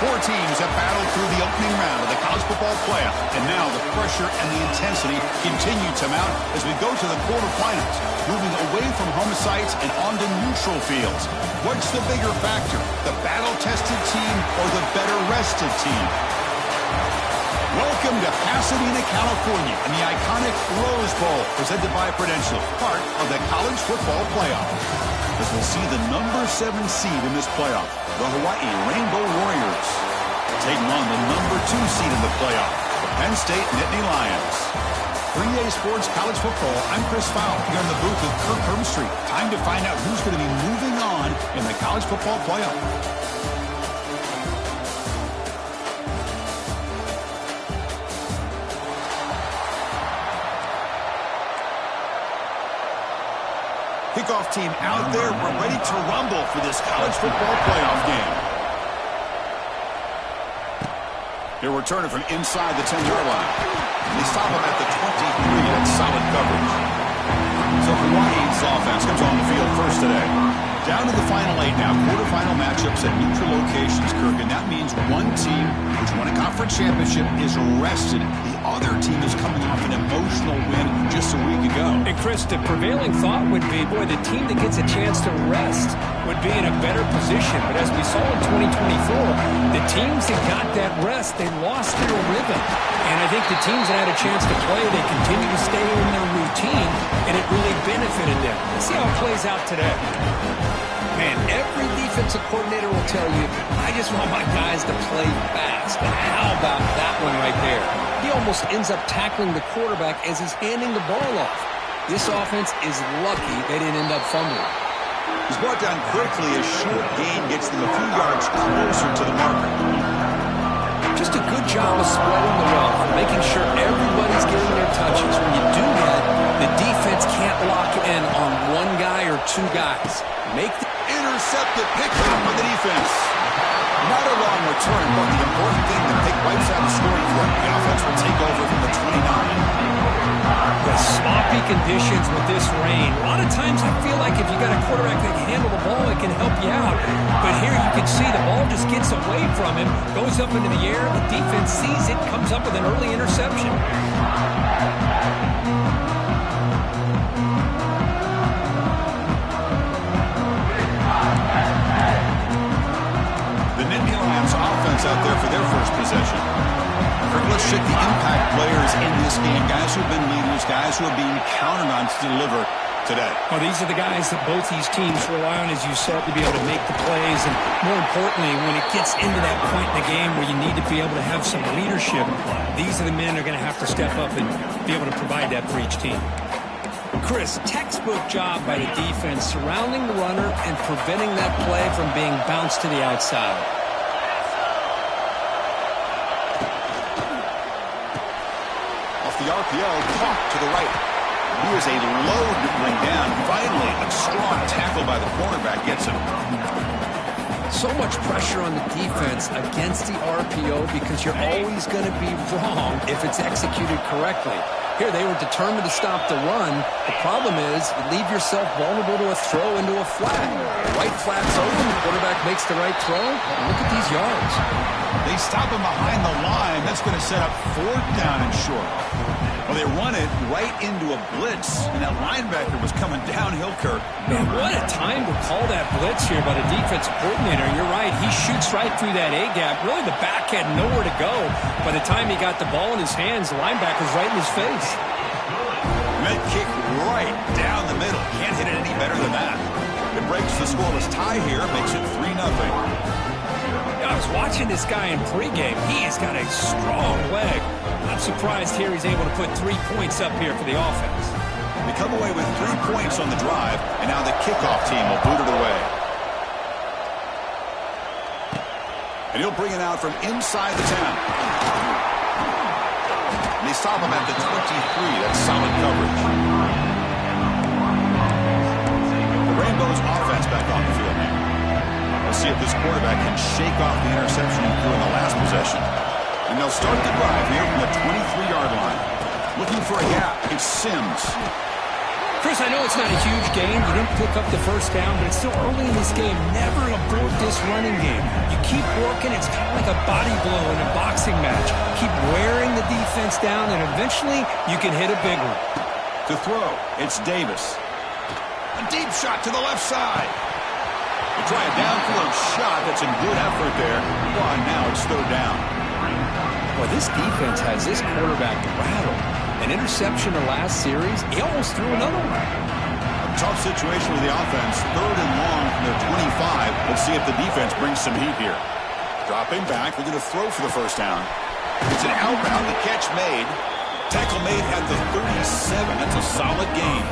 Four teams have battled through the opening round of the college football playoff, and now the pressure and the intensity continue to mount as we go to the quarterfinals, moving away from home sites and onto neutral fields. What's the bigger factor, the battle-tested team or the better-rested team? Welcome to Pasadena, California, and the iconic Rose Bowl, presented by Prudential, part of the college football playoff. As we'll see the number 7 seed in this playoff, the Hawaii Rainbow Warriors, taking on the number 2 seed in the playoff, the Penn State Nittany Lions. For EA Sports College Football, I'm Chris Fowle, here in the booth with Kirk Herbstreit. Time to find out who's going to be moving on in the college football playoff. Kickoff team out there. We're ready to rumble for this college football playoff game. They're returning from inside the 10-yard line. They stop him at the 23. That's solid coverage. So Hawaii's offense comes on the field first today. Down to the final 8 now. Quarterfinal matchups at neutral locations, Kirk. And that means one team which won a conference championship is rested. The other team is coming off an emotional win just a week ago. And Chris, the prevailing thought would be, boy, the team that gets a chance to rest would be in a better position. But as we saw in 2024, the teams that got that rest, they lost their rhythm. And I think the teams that had a chance to play, they continue to stay in their routine, and it really benefited them. Let's see how it plays out today. Man, every defensive coordinator will tell you, I just want my guys to play fast. But how about that one right there? He almost ends up tackling the quarterback as he's handing the ball off. This offense is lucky they didn't end up fumbling. He's brought down quickly. A short gain gets them a few yards closer to the marker. Just a good job of spreading the wealth and making sure everybody's getting their touches. When you do that, the defense can't lock in on one guy or two guys. Make the intercepted, pick up for the defense. Not a long return, but the important thing to pick wipes out the scoring for the offense will take over from the 29. The sloppy conditions with this rain. A lot of times I feel like if you got a quarterback that can handle the ball, it can help you out. But here you can see the ball just gets away from him, goes up into the air, the defense sees it, comes up with an early interception. The Nittany Lions offense out there for their first possession. Let's check the impact players in this game. Guys who have been leaders, guys who are being counted on to deliver today. Well, these are the guys that both these teams rely on, as you said, to be able to make the plays. And more importantly, when it gets into that point in the game where you need to be able to have some leadership, these are the men who are going to have to step up and be able to provide that for each team. Chris, textbook job by the defense surrounding the runner and preventing that play from being bounced to the outside. The RPO caught to the right. Here's a load to bring down. Finally, a strong tackle by the cornerback gets him. So much pressure on the defense against the RPO because you're always going to be wrong if it's executed correctly. Here, they were determined to stop the run. The problem is you leave yourself vulnerable to a throw into a flat. The right flat's open. The quarterback makes the right throw. And look at these yards. They stop him behind the line. That's going to set up 4th down and short. Well, they run it right into a blitz, and that linebacker was coming downhill, Kirk. Man, what a time to call that blitz here by the defensive coordinator. You're right. He shoots right through that A-gap. Really, the back had nowhere to go. By the time he got the ball in his hands, the linebacker's right in his face. Med kick right down the middle. Can't hit it any better than that. It breaks the scoreless tie here, makes it 3-0. I was watching this guy in pregame. He has got a strong leg. I'm surprised here he's able to put 3 points up here for the offense. They come away with 3 points on the drive, and now the kickoff team will boot it away. And he'll bring it out from inside the 10. And they stop him at the 23. That's solid coverage. The Rainbows offense back on the field now. Let's see if this quarterback can shake off the interception he threw in the last possession. And they'll start the drive here from the 23-yard line. Looking for a gap. It's Sims. Chris, I know it's not a huge game. You didn't pick up the first down, but it's still early in this game. Never abort this running game. You keep working. It's kind of like a body blow in a boxing match. Keep wearing the defense down, and eventually you can hit a big one. To throw, it's Davis. A deep shot to the left side. They try a downfield shot. That's a good effort there. Well, now it's third down. Well, this defense has this quarterback rattled. An interception the last series, he almost threw another one. A tough situation with the offense. Third and long from their 25. Let's see if the defense brings some heat here. Dropping back, they're going to throw for the first down. It's an outbound, the catch made. Tackle made at the 37. That's a solid gain.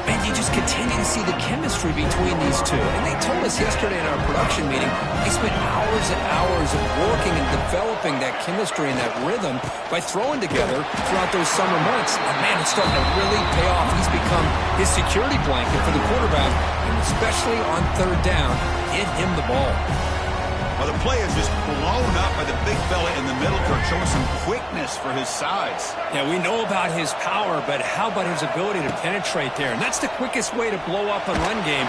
And you just continue to see the chemistry between these two. And they told us yesterday in our production meeting, they spent hours and hours of working and developing that chemistry and that rhythm by throwing together throughout those summer months. And man, it's starting to really pay off. He's become his security blanket for the quarterback, and especially on third down, get him the ball. Well, the play is just blown up by the big fella in the middle, Kirk, showing some quickness for his size. Yeah, we know about his power, but how about his ability to penetrate there? And that's the quickest way to blow up a run game.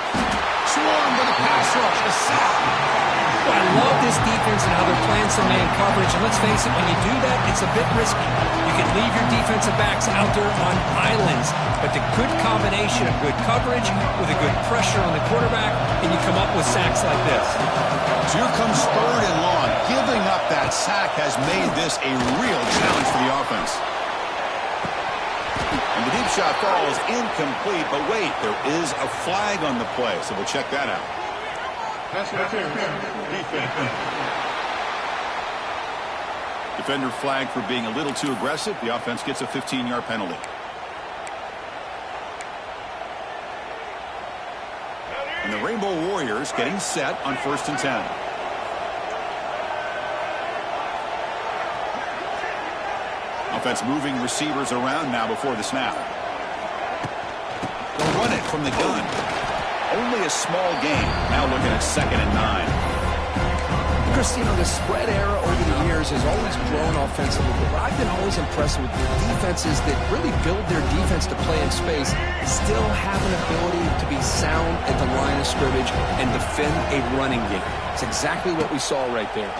Swarm with a pass rush, a sack. Well, I love this defense and how they're playing some man coverage. And let's face it, when you do that, it's a bit risky. You can leave your defensive backs out there on islands, but the good combination of good coverage with a good pressure on the quarterback, and you come up with sacks like this. So here comes third and long. Giving up that sack has made this a real challenge for the offense. And the deep shot falls incomplete, but wait, there is a flag on the play, so we'll check that out. Defender flagged for being a little too aggressive. The offense gets a 15-yard penalty. And the Rainbow Warriors getting set on 1st and 10. Offense moving receivers around now before the snap. They'll run it from the gun. Only a small gain. Now looking at 2nd and 9. Chris, you know, the spread era over the years has always grown offensively, but I've been always impressed with the defenses that really build their defense to play in space, still have an ability to be sound at the line of scrimmage and defend a running game. It's exactly what we saw right there.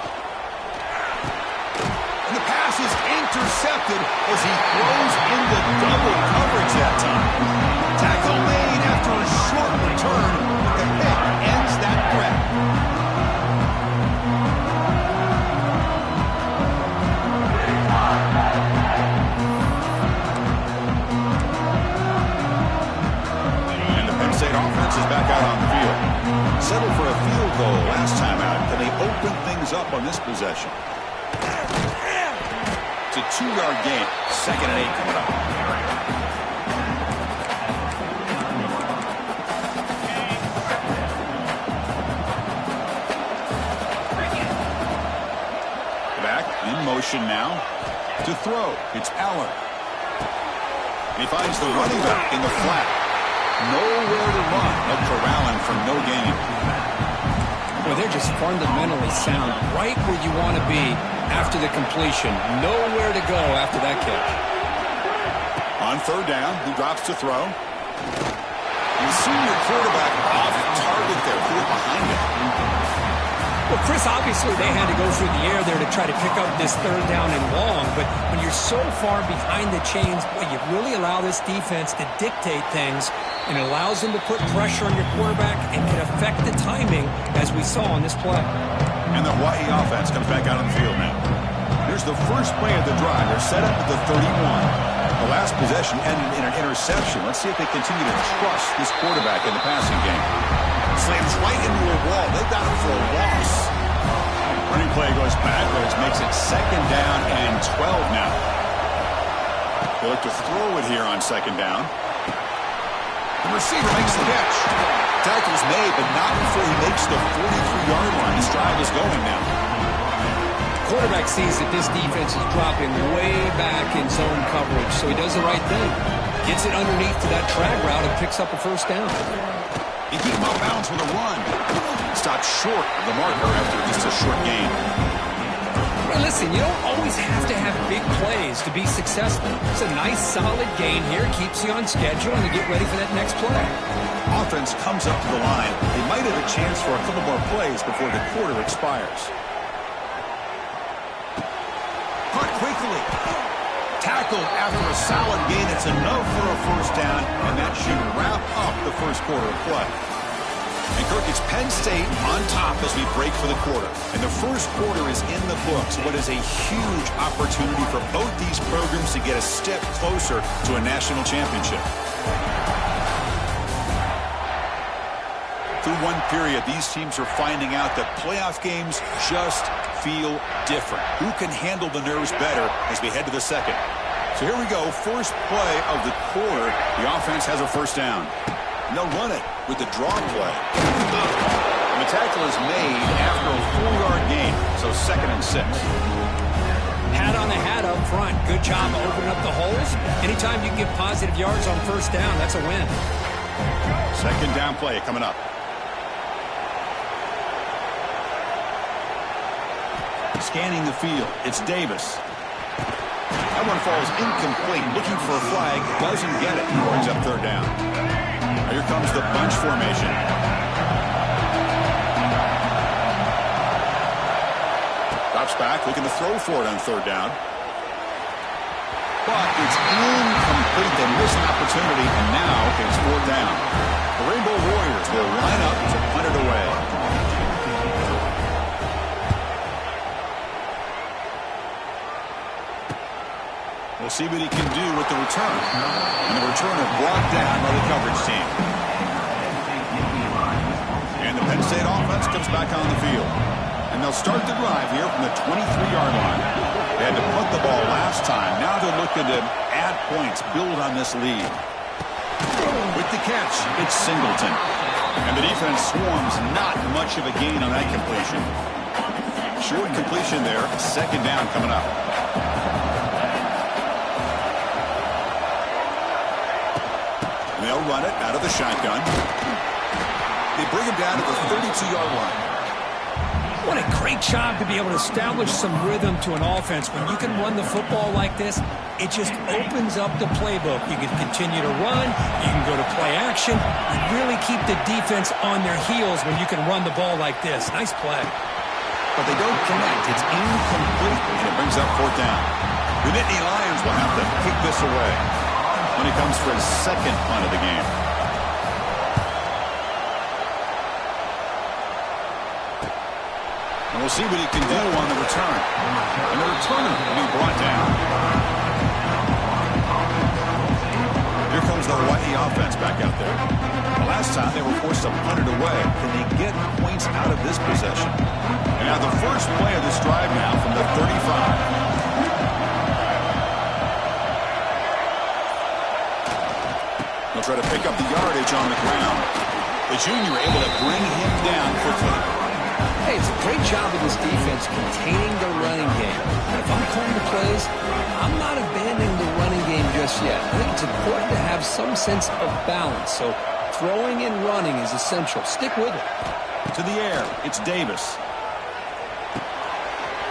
And the pass is intercepted as he throws into double coverage that time. Tackle made after a short return, but the pick ends that threat. And the Penn State offense is back out on the field. Settled for a field goal last time out. Can they open things up on this possession? It's a 2-yard gain. 2nd and 8 coming up. Back in motion now. To throw, it's Allen. He finds the running back in the flat. Nowhere to run. They'll corral him for no gain. Well, they're just fundamentally sound, right where you want to be after the completion. Nowhere to go after that catch. On 3rd down, he drops to throw. And the senior quarterback off target there, threw it behind him. Well, Chris, obviously they had to go through the air there to try to pick up this 3rd down and long, but when you're so far behind the chains, boy, you really allow this defense to dictate things, and it allows them to put pressure on your quarterback and can affect the timing, as we saw on this play. And the Hawaii offense comes back out on the field now. Here's the first play of the drive. They're set up at the 31. The last possession ended in an interception. Let's see if they continue to trust this quarterback in the passing game. Slams right into a wall. They've got him for a loss. Running play goes backwards, makes it 2nd down and 12 now. They look to throw it here on 2nd down. The receiver makes the catch. Tackle's made, but not before he makes the 43-yard line. This drive is going now. Quarterback sees that this defense is dropping way back in zone coverage, so he does the right thing. Gets it underneath to that drag route and picks up a 1st down. He keeps him out of bounds with a run. Stopped short of the marker after just a short gain. Well, listen, you don't always always have to have big plays to be successful. It's a nice, solid gain here. Keeps you on schedule and to get ready for that next play. Offense comes up to the line. They might have a chance for a couple more plays before the quarter expires. Caught quickly. Tackled after a solid gain. It's enough for a first down, and that should wrap up the first quarter of play. And Kirk, it's Penn State on top as we break for the quarter. And the first quarter is in the books. What is a huge opportunity for both these programs to get a step closer to a national championship. Through one period, these teams are finding out that playoff games just feel different. Who can handle the nerves better as we head to the second? So here we go. First play of the quarter. The offense has a first down. And they'll run it with the draw play. And the tackle is made after a 4-yard gain. So 2nd and 6. Hat on the hat up front. Good job opening up the holes. Anytime you can get positive yards on first down, that's a win. Second down play coming up. Scanning the field. It's Davis. That one falls incomplete. Looking for a flag. Doesn't get it. Brings up third down. Here comes the bunch formation. Drops back. Looking to throw for it on third down. But it's incomplete. They miss an opportunity, and now it's fourth down. The Rainbow Warriors will line up to punt it away. We'll see what he can do with the return. And the returner brought down by the coverage team. And the Penn State offense comes back on the field. And they'll start the drive here from the 23-yard line. They had to punt the ball last time. Now they're looking to add points, build on this lead. With the catch, it's Singleton. And the defense swarms, not much of a gain on that completion. Short completion there, second down coming up. They'll run it out of the shotgun. They bring him down to the 32-yard line. What a great job to be able to establish some rhythm to an offense. When you can run the football like this, it just opens up the playbook. You can continue to run. You can go to play action. And really keep the defense on their heels when you can run the ball like this. Nice play. But they don't connect. It's incomplete, and it brings up fourth down. The Nittany Lions will have to kick this away when he comes for his second punt of the game. And we'll see what he can do on the return. And the returner will be brought down. Here comes the Hawaii offense back out there. The last time they were forced to punt it away. Can they get points out of this possession? And now the first play of this drive now from the 35. They'll try to pick up the yardage on the ground. The junior able to bring him down quickly. Hey, it's a great job of this defense containing the running game. And if I'm calling the plays, I'm not abandoning the running game just yet. I think it's important to have some sense of balance. So throwing and running is essential. Stick with it. To the air, it's Davis.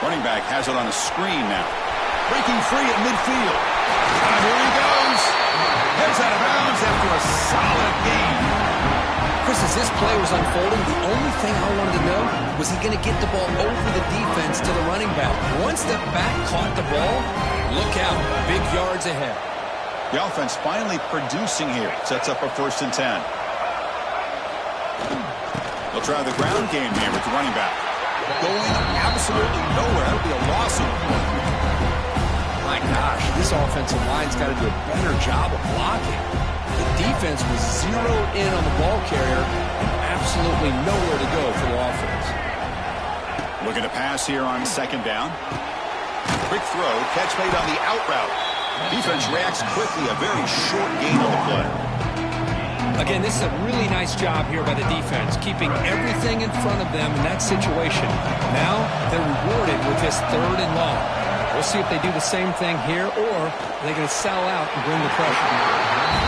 Running back has it on a screen now. Breaking free at midfield. And here he goes. Heads out of bounds after a solid game. Chris, as this play was unfolding, the only thing I wanted to know was he going to get the ball over the defense to the running back. Once the back caught the ball, look out. Big yards ahead. The offense finally producing here. Sets up a 1st and 10. They'll try the ground game here with the running back. Going absolutely nowhere. That'll be a loss of one. My gosh, this offensive line's got to do a better job of blocking. The defense was zeroed in on the ball carrier and absolutely nowhere to go for the offense. Looking to pass here on second down. Quick throw, catch made on the out route. Defense reacts quickly, a very short gain on the play. Again, this is a really nice job here by the defense, keeping everything in front of them in that situation. Now they're rewarded with this 3rd and long. We'll see if they do the same thing here, or are they going to sell out and bring the pressure.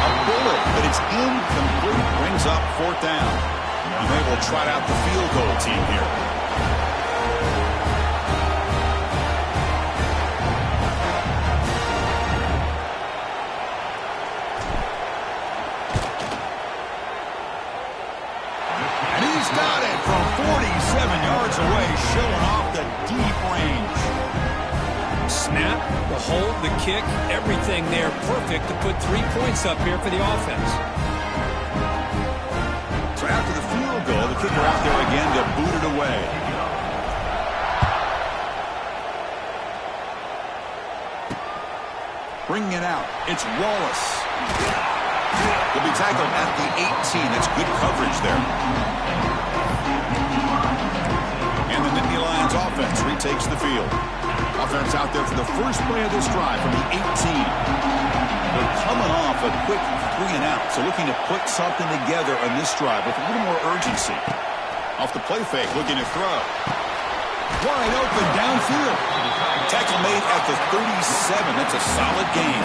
A bullet, but it's incomplete. Brings up 4th down. And they will trot out the field goal team here. snap, the hold, the kick, everything there perfect to put 3 points up here for the offense. So after the field goal, the kicker out there again to boot it away. Bringing it out, it's Wallace. He'll be tackled at the 18. That's good coverage there. And the Nittany Lions offense retakes the field. Offense out there for the first play of this drive from the 18. They're coming off a quick 3-and-out, so looking to put something together on this drive with a little more urgency. Off the play fake, looking to throw. Wide open downfield. Tackle made at the 37. That's a solid gain.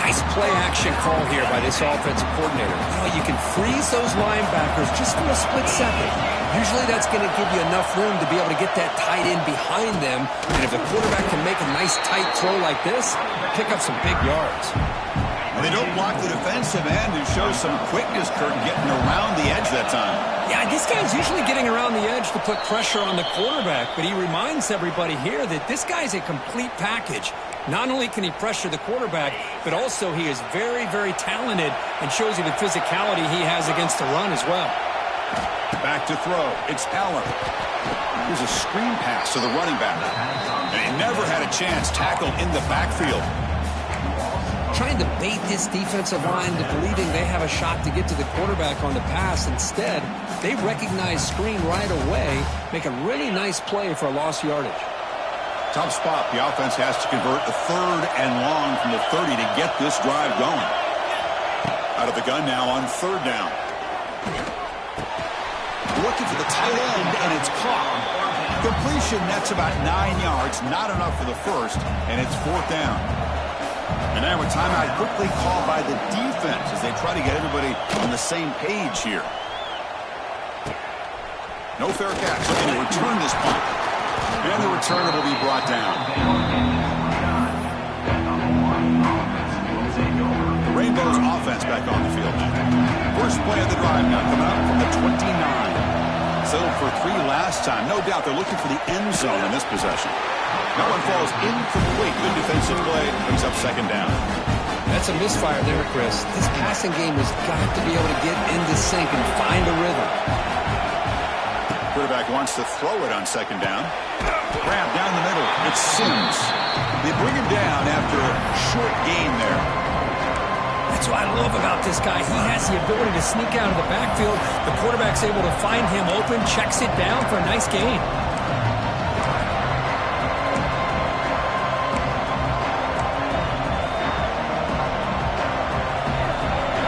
Nice play-action call here by this offensive coordinator. You can freeze those linebackers just for a split second. Usually that's going to give you enough room to be able to get that tight end behind them. And if the quarterback can make a nice tight throw like this, pick up some big yards. They don't block the defensive end and show some quickness, Kirk, getting around the edge that time. Yeah, this guy's usually getting around the edge to put pressure on the quarterback, but he reminds everybody here that this guy's a complete package. Not only can he pressure the quarterback, but also he is very, very talented and shows you the physicality he has against the run as well. Back to throw. It's Aller. Here's a screen pass to the running back. And he never had a chance tackled in the backfield. Trying to bait this defensive line to believing they have a shot to get to the quarterback on the pass. Instead, they recognize screen right away, make a really nice play for a lost yardage. Tough spot. The offense has to convert a 3rd and long from the 30 to get this drive going. Out of the gun now on 3rd down. Looking for the tight end, and it's caught. Completion, that's about 9 yards. Not enough for the first, and it's 4th down. And now a timeout quickly called by the defense as they try to get everybody on the same page here. No fair catch. Looking to return this punt. And the returner will be brought down. The Rainbows offense back on the field now. First play of the drive now coming up from the 29. Settled for 3 last time. No doubt they're looking for the end zone in this possession. That one falls incomplete. Good defensive play. Brings up 2nd down. That's a misfire there, Chris. This passing game has got to be able to get into sync and find a rhythm. Quarterback wants to throw it on 2nd down. Grab down the middle. It's Sims. They bring him down after a short gain there. That's what I love about this guy. He has the ability to sneak out of the backfield. The quarterback's able to find him open, checks it down for a nice gain.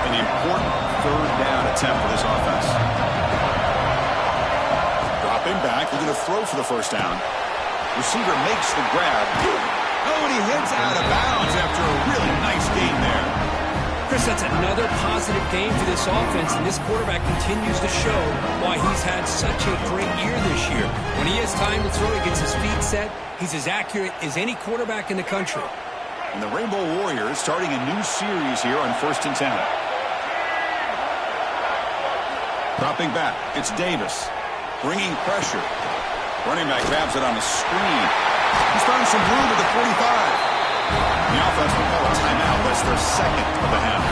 An important 3rd down attempt for this offense. Dropping back, looking to throw for the 1st down. Receiver makes the grab. Oh, and he hits out of bounds after a really nice gain there. Chris, that's another positive game for this offense, and this quarterback continues to show why he's had such a great year this year. When he has time to throw, he gets his feet set. He's as accurate as any quarterback in the country. And the Rainbow Warriors starting a new series here on 1st and 10. Dropping back, it's Davis. Bringing pressure. Running back grabs it on the screen. He's found some room at the 45. The offense will call a timeout. That's their 2nd of the half.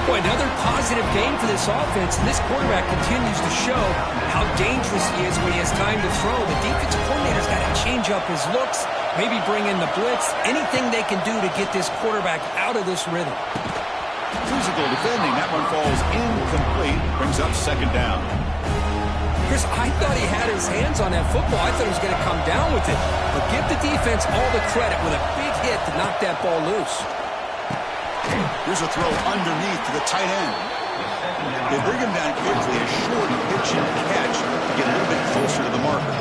Boy, another positive game for this offense, and this quarterback continues to show how dangerous he is when he has time to throw. The defensive coordinator's got to change up his looks, maybe bring in the blitz, anything they can do to get this quarterback out of this rhythm. Physical defending. That one falls incomplete. Brings up 2nd down. Chris, I thought he had his hands on that football. I thought he was going to come down with it. But give the defense all the credit with a big hit to knock that ball loose. Here's a throw underneath to the tight end. They bring him down quickly. A short pitch and catch to get a little bit closer to the marker.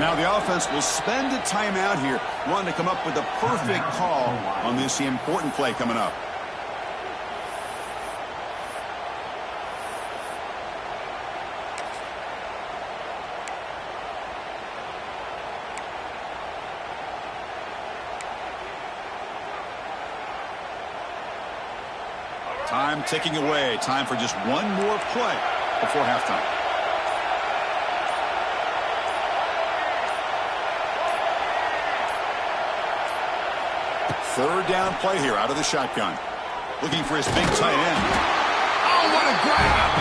Now the offense will spend a timeout here, wanting to come up with a perfect call on this important play coming up. Time ticking away. Time for just one more play before halftime. Third down play here out of the shotgun. Looking for his big tight end. Oh, what a grab!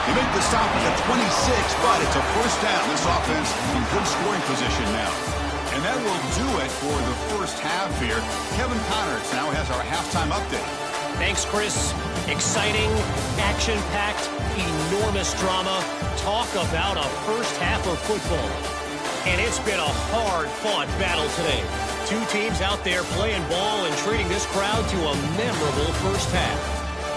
He made the stop at the 26, but it's a first down. This offense in good scoring position now. And that will do it for the first half here. Kevin Connors now has our halftime update. Thanks, Chris. Exciting, action-packed, enormous drama. Talk about a first half of football. And it's been a hard-fought battle today. Two teams out there playing ball and treating this crowd to a memorable first half.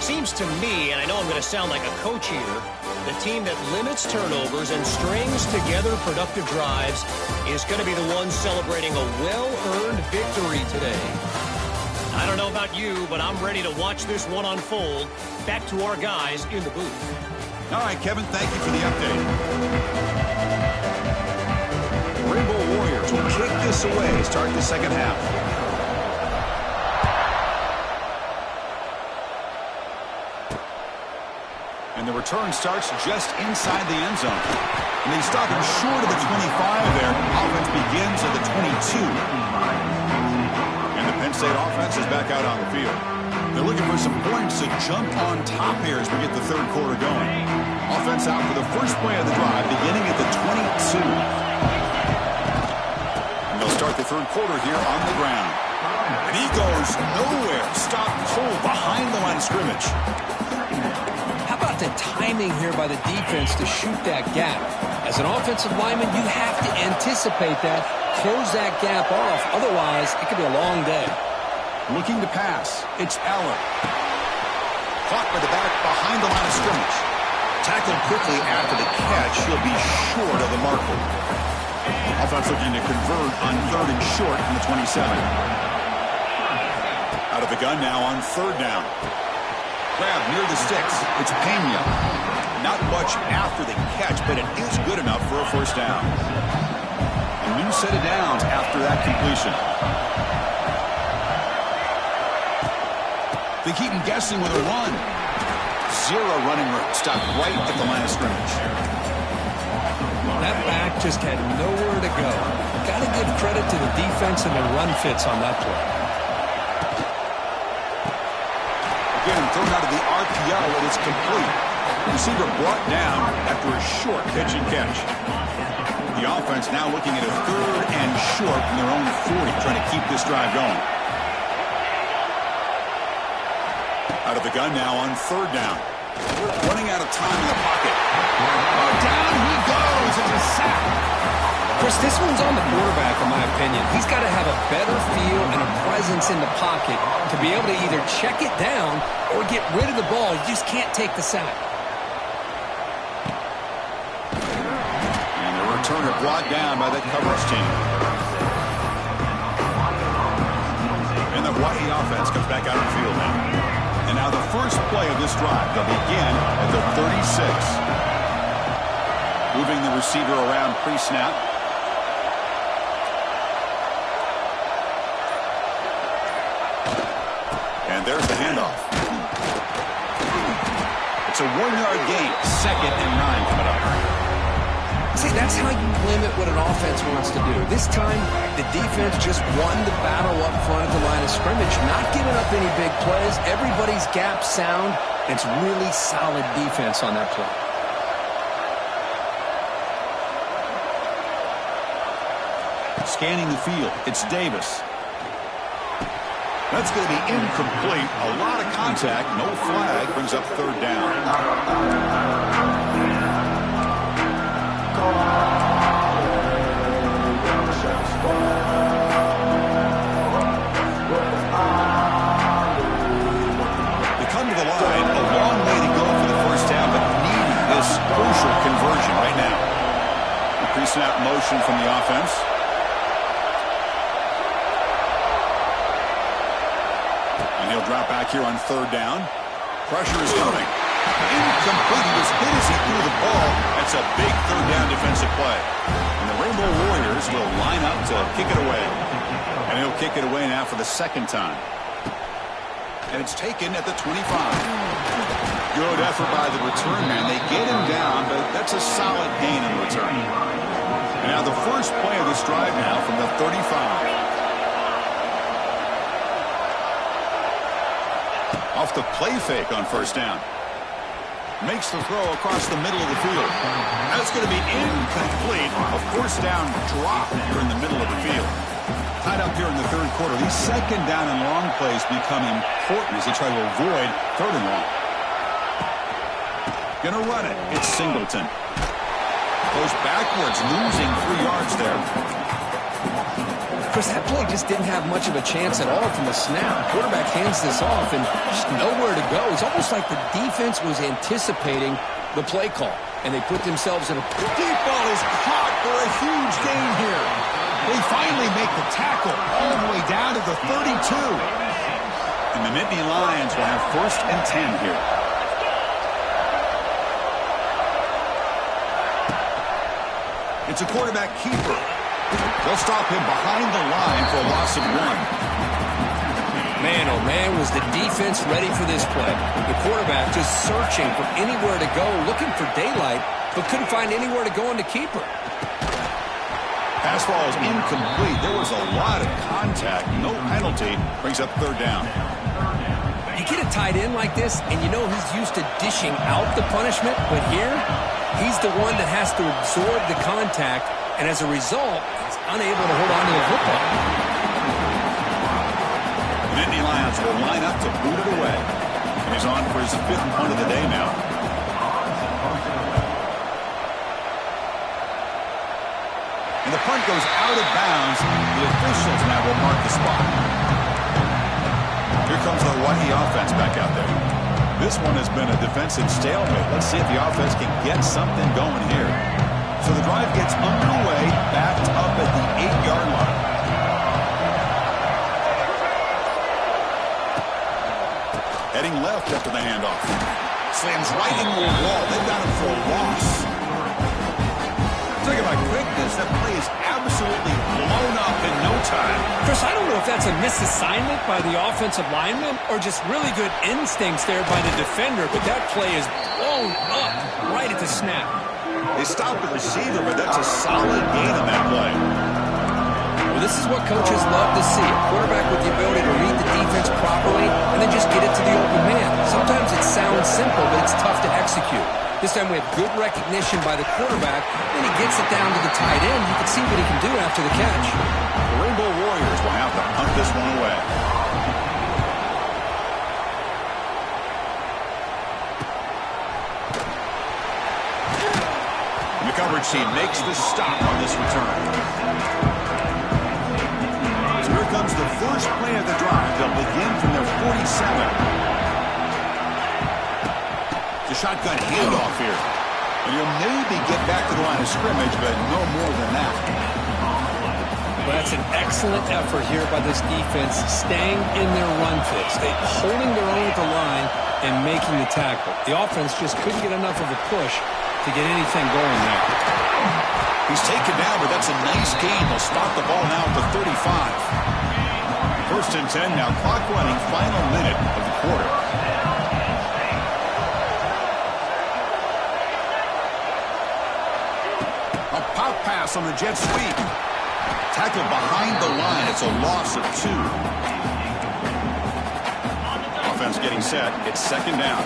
Seems to me, and I know I'm going to sound like a coach here, the team that limits turnovers and strings together productive drives is going to be the one celebrating a well-earned victory today. I don't know about you, but I'm ready to watch this one unfold. Back to our guys in the booth. All right, Kevin, thank you for the update. Rainbow Warriors will kick this away to start the second half. And the return starts just inside the end zone. And they stop him short of the 25 there. Offense begins at the 22. And the Penn State offense is back out on the field. They're looking for some points to jump on top here as we get the third quarter going. Offense out for the first play of the drive, beginning at the 22. And they'll start the third quarter here on the ground. And he goes nowhere. Stopped cold behind the line of scrimmage. How about the timing here by the defense to shoot that gap? As an offensive lineman, you have to anticipate that, close that gap off. Otherwise, it could be a long day. Looking to pass. It's Eller. Caught by the back behind the line of scrimmage. Tackled quickly after the catch. He'll be short of the marker. Offense looking to convert on third and short from the 27. Out of the gun now on third down. Grab near the sticks. It's Pena. Not much after the catch, but it is good enough for a first down. A new set of downs after that completion. They keep him guessing with a run. Zero running room. Stopped right at the line of scrimmage. That back just had nowhere to go. Got to give credit to the defense and the run fits on that play. Again, thrown out of the RPO, and it's complete. Receiver brought down after a short pitch and catch. The offense now looking at a third and short from their own 40, trying to keep this drive going. Out of the gun now on third down. Running out of time in the pocket. Down he goes. It's a sack. Chris, this one's on the quarterback, in my opinion. He's got to have a better feel and a presence in the pocket to be able to either check it down or get rid of the ball. You just can't take the sack. And the returner brought down by that coverage team. And the Hawaii offense comes back out on the field now. And now the first play of this drive, they'll begin at the 36. Moving the receiver around pre-snap. And there's the handoff. It's a 1-yard gain. 2nd and 9 coming up. See, that's how you limit what an offense wants to do. This time, the defense just won the battle up front at the line of scrimmage, not giving up any big plays. Everybody's gap sound. It's really solid defense on that play. Scanning the field. It's Davis. That's going to be incomplete. A lot of contact. No flag. Brings up third down. They come to the line. A long way to go for the first down, but needing this crucial conversion right now. A pre-snap motion from the offense. And he'll drop back here on third down. Pressure is coming. Incomplete. He was hit as he threw the ball. That's a big third down defensive play. And the Rainbow Warriors will line up to kick it away. And he'll kick it away now for the second time. And it's taken at the 25. Good effort by the return man. They get him down, but that's a solid gain in return. And now the first play of this drive now from the 35. Off the play fake on first down. Makes the throw across the middle of the field. That's going to be incomplete. A forced down drop here in the middle of the field. Tied up here in the third quarter. These second down and long plays become important as they try to avoid third and long. Going to run it. It's Singleton. Goes backwards, losing 3 yards there. Chris, that play just didn't have much of a chance at all from the snap. Quarterback hands this off and just nowhere to go. It's almost like the defense was anticipating the play call, and they put themselves in a... Deep ball is caught for a huge gain here. They finally make the tackle all the way down to the 32. And the Nittany Lions will have 1st and 10 here. It's a quarterback keeper. They'll stop him behind the line for a loss of 1. Man, oh man, was the defense ready for this play. The quarterback just searching for anywhere to go, looking for daylight, but couldn't find anywhere to go in the keeper. Pass ball is incomplete. There was a lot of contact. No penalty. Brings up 3rd down. You get a tight end like this, and you know he's used to dishing out the punishment, but here, he's the one that has to absorb the contact, and as a result, he's unable to hold on to the football. The Nittany Lions will line up to boot it away. And he's on for his 5th punt of the day now. And the punt goes out of bounds. The officials now will mark the spot. Here comes the Hawaii offense back out there. This one has been a defensive stalemate. Let's see if the offense can get something going here. So the drive gets underway, backed up at the 8-yard line. Heading left after the handoff. Slams right into the wall. They've got him for a loss. Talking about quickness, that play is absolutely blown up in no time. Chris, I don't know if that's a misassignment by the offensive lineman or just really good instincts there by the defender, but that play is blown up right at the snap. They stopped the receiver, but that's a solid gain on that play. Well, this is what coaches love to see. A quarterback with the ability to read the defense properly and then just get it to the open man. Sometimes it sounds simple, but it's tough to execute. This time we have good recognition by the quarterback, then he gets it down to the tight end. You can see what he can do after the catch. The Rainbow Warriors will have to punt this one away. And the coverage team makes the stop on this return. So here comes the first play of the drive. They'll begin from their 47. The shotgun handoff here. And you'll maybe get back to the line of scrimmage, but no more than that. Well, that's an excellent effort here by this defense, staying in their run fix. They holding their own at the line and making the tackle. The offense just couldn't get enough of a push to get anything going there. He's taken down, but that's a nice gain. They'll stop the ball now at the 35. 1st and 10 now. Clock running, final minute of the quarter. A pop pass on the jet sweep. Tackled behind the line. It's a loss of 2. Offense getting set. It's 2nd down.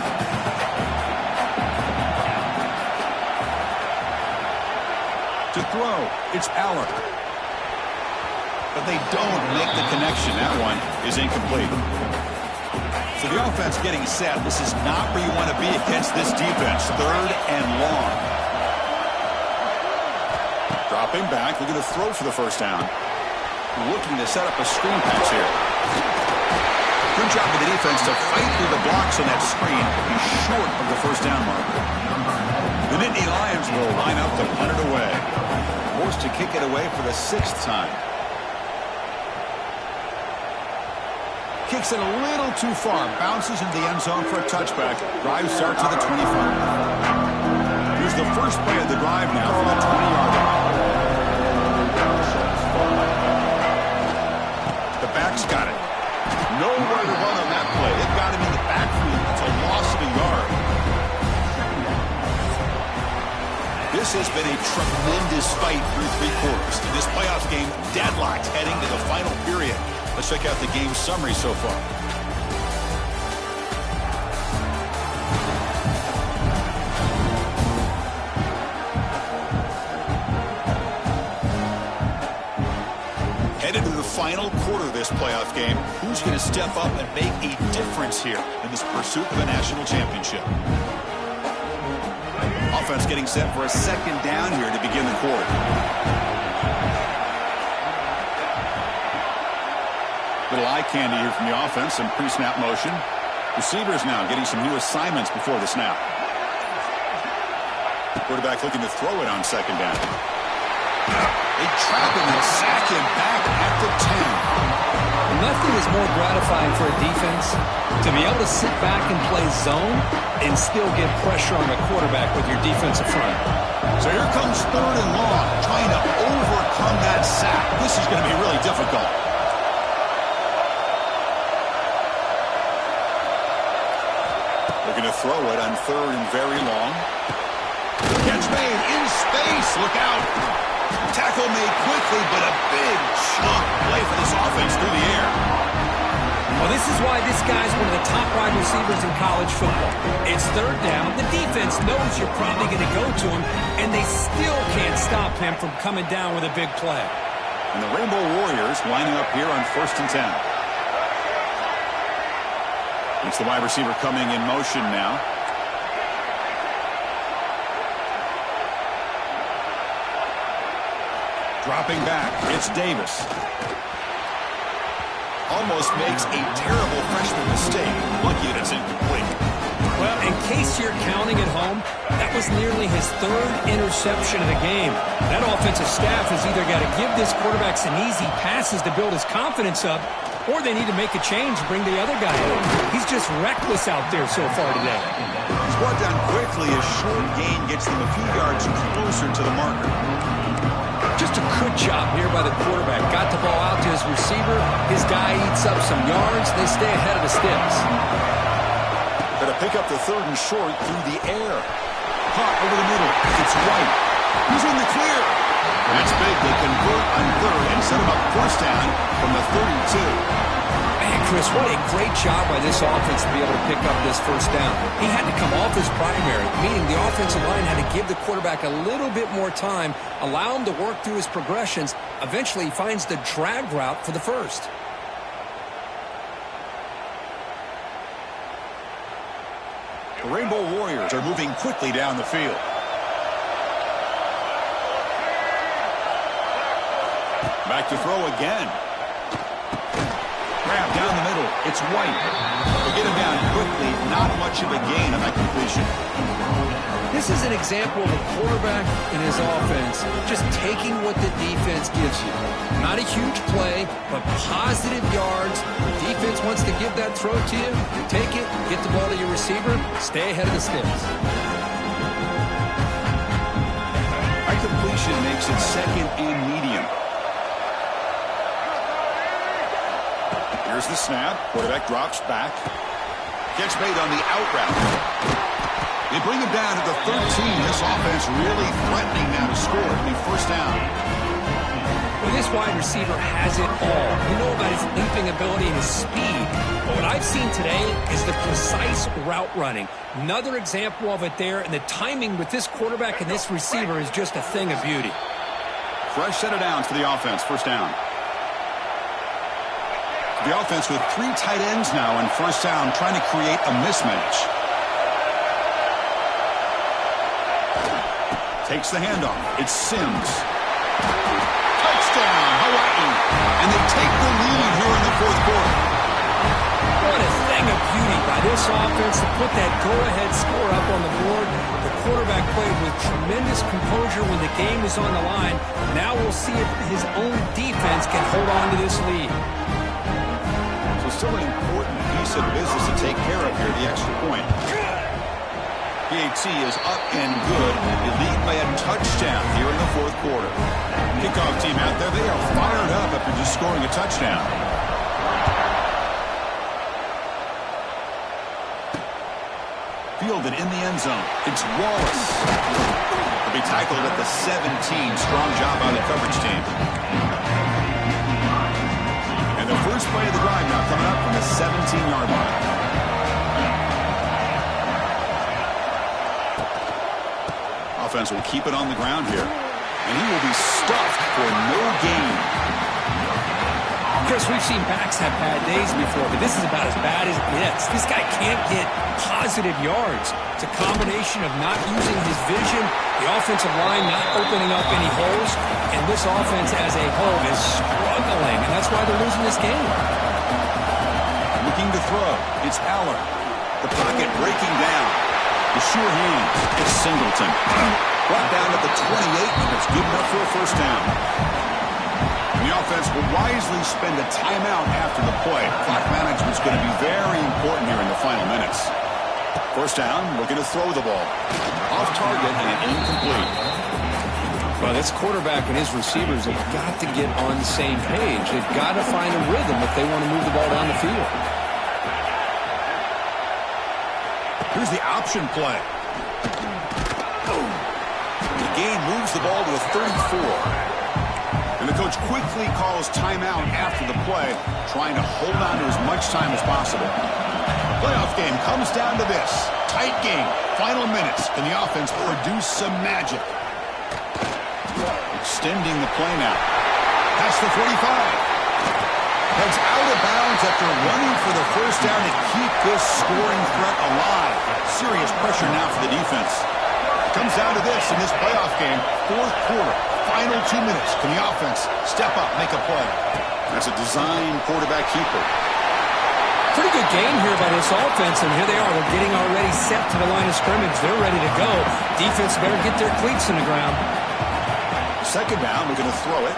To throw, it's Aller. But they don't make the connection. That one is incomplete. So the offense getting set. This is not where you want to be against this defense. 3rd and long. Dropping back, looking to throw for the 1st down. Looking to set up a screen pass here. Good job of the defense to fight through the blocks on that screen. He's short of the 1st down mark. The Nittany Lions will line up to punt it away. Forced to kick it away for the 6th time. Kicks it a little too far. Bounces into the end zone for a touchback. Drive starts at the 25. Here's the first play of the drive now from the 20-yard line. The back's got it. Nowhere to run on that play. They've got him in the backfield. It's a loss of a yard. This has been a tremendous fight through 3 quarters. This playoff game deadlocked heading to the final period. Let's check out the game summary so far. final quarter of this playoff game. Who's going to step up and make a difference here in this pursuit of a national championship? Offense getting set for a second down here to begin the quarter. Little eye candy here from the offense, some pre-snap motion. Receivers now getting some new assignments before the snap. Quarterback looking to throw it on second down. They trap him and sack him back at the 10. Nothing is more gratifying for a defense to be able to sit back and play zone and still get pressure on the quarterback with your defensive front. So here comes third and long, trying to overcome that sack. This is going to be really difficult. Looking to throw it on third and very long. Catch made in space. Look out. Tackle made quickly, but a big chunk play for this offense through the air. Well, this is why this guy's one of the top wide receivers in college football. It's third down. The defense knows you're probably going to go to him, and they still can't stop him from coming down with a big play. And the Rainbow Warriors lining up here on 1st and 10. It's the wide receiver coming in motion now. Dropping back, it's Davis. Almost makes a terrible freshman mistake. Lucky that it's incomplete. Well, in case you're counting at home, that was nearly his third interception of the game. That offensive staff has either got to give this quarterback some easy passes to build his confidence up, or they need to make a change and bring the other guy in. He's just reckless out there so far today. He's brought down quickly. A short gain gets them a few yards closer to the marker. Just a good job here by the quarterback. Got the ball out to his receiver. His guy eats up some yards. They stay ahead of the sticks. Got to pick up the third and short through the air. Caught over the middle. It's White. He's in the clear. That's big. They convert on third and set him up first down from the 32. Man, Chris, what a great job by this offense to be able to pick up this first down. He had to come off his primary, meaning the offensive line had to give the quarterback a little bit more time, allow him to work through his progressions. Eventually, he finds the drag route for the first. The Rainbow Warriors are moving quickly down the field. Back to throw again. Grab down the middle. It's White. They get him down quickly. Not much of a gain on that completion. This is an example of a quarterback and his offense just taking what the defense gives you. Not a huge play, but positive yards. The defense wants to give that throw to you. You take it, get the ball to your receiver, stay ahead of the sticks. That completion makes it second and medium. Here's the snap. Quarterback drops back. Gets made on the out route. They bring him down to the 13. This offense really threatening now to score. It'll be first down. Well, this wide receiver has it all. We know about his leaping ability and his speed. But what I've seen today is the precise route running. Another example of it there. And the timing with this quarterback and this receiver is just a thing of beauty. Fresh set of downs for the offense. First down. The offense with 3 tight ends now on first down, trying to create a mismatch. Takes the handoff. It's Sims. Touchdown, Hawaii. And they take the lead here in the fourth quarter. What a thing of beauty by this offense to put that go-ahead score up on the board. The quarterback played with tremendous composure when the game was on the line. Now we'll see if his own defense can hold on to this lead. Still an important piece of business to take care of here, the extra point. PAT is up and good. They lead by a touchdown here in the fourth quarter. Kickoff team out there, they are fired up after just scoring a touchdown. Fielded in the end zone. It's Wallace. He'll be tackled at the 17. Strong job by the coverage team. The first play of the drive now coming up from the 17-yard line. Offense will keep it on the ground here. And he will be stuffed for no gain. Chris, we've seen backs have bad days before, but this is about as bad as it gets. This guy can't get positive yards. It's a combination of not using his vision, the offensive line not opening up any holes, and this offense as a whole is struggling, and that's why they're losing this game. Looking to throw. It's Aller. The pocket breaking down. The sure hands. It's Singleton. Brought down at the 28, and it's good enough for a first down. The offense will wisely spend a timeout after the play. Clock management's going to be very important here in the final minutes. First down, looking to throw the ball. Off target and incomplete. Well, this quarterback and his receivers have got to get on the same page. They've got to find a rhythm if they want to move the ball down the field. Here's the option play. The gain moves the ball to a 34. And the coach quickly calls timeout after the play, trying to hold on to as much time as possible. The playoff game comes down to this. Tight game. Final minutes. Can the offense produce some magic? Extending the play now. Past the 45. Heads out of bounds after running for the first down to keep this scoring threat alive. Serious pressure now for the defense. It comes down to this in this playoff game. Fourth quarter. Final 2 minutes. Can the offense step up, make a play? That's a design quarterback keeper. Pretty good game here by this offense, and here they are. They're getting already set to the line of scrimmage. They're ready to go. Defense better get their cleats in the ground. Second down, we're going to throw it.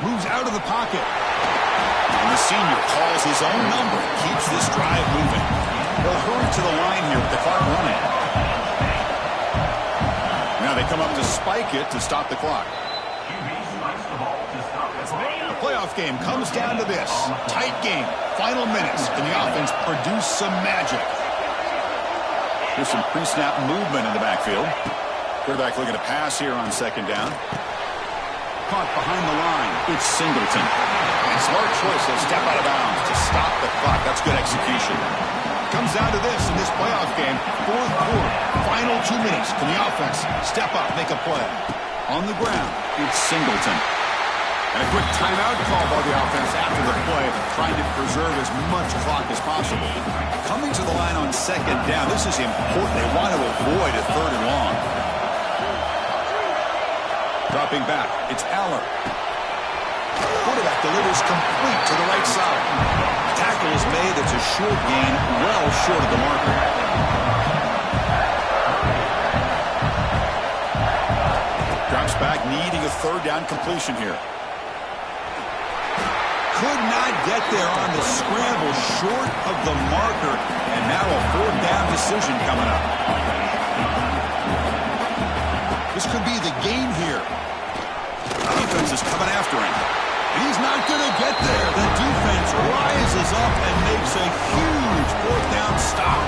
Moves out of the pocket. And the senior calls his own number. Keeps this drive moving. They'll hurry to the line here with the clock running. Now they come up to spike it to stop the clock. The playoff game comes down to this. Tight game. Final minutes. Can the offense produce some magic? Here's some pre-snap movement in the backfield. Quarterback looking to pass here on second down. Caught behind the line. It's Singleton. And smart choice. He'll step out of bounds to stop the clock. That's good execution. Comes down to this in this playoff game. Fourth quarter. Final 2 minutes. Can the offense step up, make a play? On the ground, it's Singleton. And a quick timeout call by the offense after the play, trying to preserve as much clock as possible. Coming to the line on second down, this is important. They want to avoid a third and long. Dropping back, it's Aller. Quarterback delivers complete to the right side. Tackle is made. It's a short gain, well short of the marker. Drops back, needing a third down completion here. Could not get there on the scramble, short of the marker, and now a fourth down decision coming up. This could be the game here. Defense is coming after him. And he's not going to get there. The defense rises up and makes a huge fourth down stop.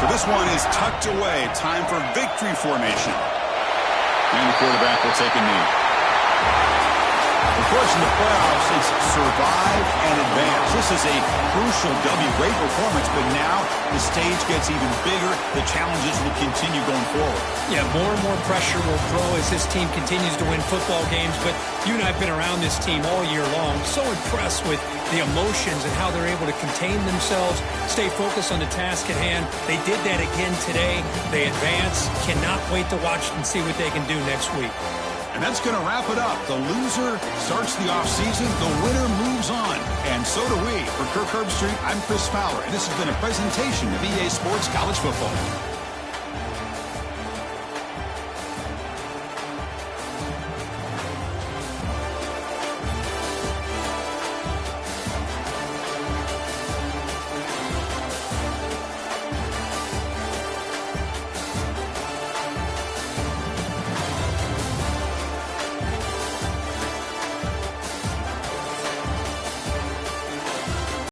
So this one is tucked away. Time for victory formation. And the quarterback will take a knee. Of course, in the playoffs, it's survive and advance. This is a crucial W. Great performance, but now the stage gets even bigger. The challenges will continue going forward. Yeah, more and more pressure will grow as this team continues to win football games, but you and I have been around this team all year long. So impressed with the emotions and how they're able to contain themselves, stay focused on the task at hand. They did that again today. They advance. Cannot wait to watch and see what they can do next week. And that's going to wrap it up. The loser starts the offseason. The winner moves on. And so do we. For Kirk Herbstreit, I'm Chris Fowler. And this has been a presentation of EA Sports College Football.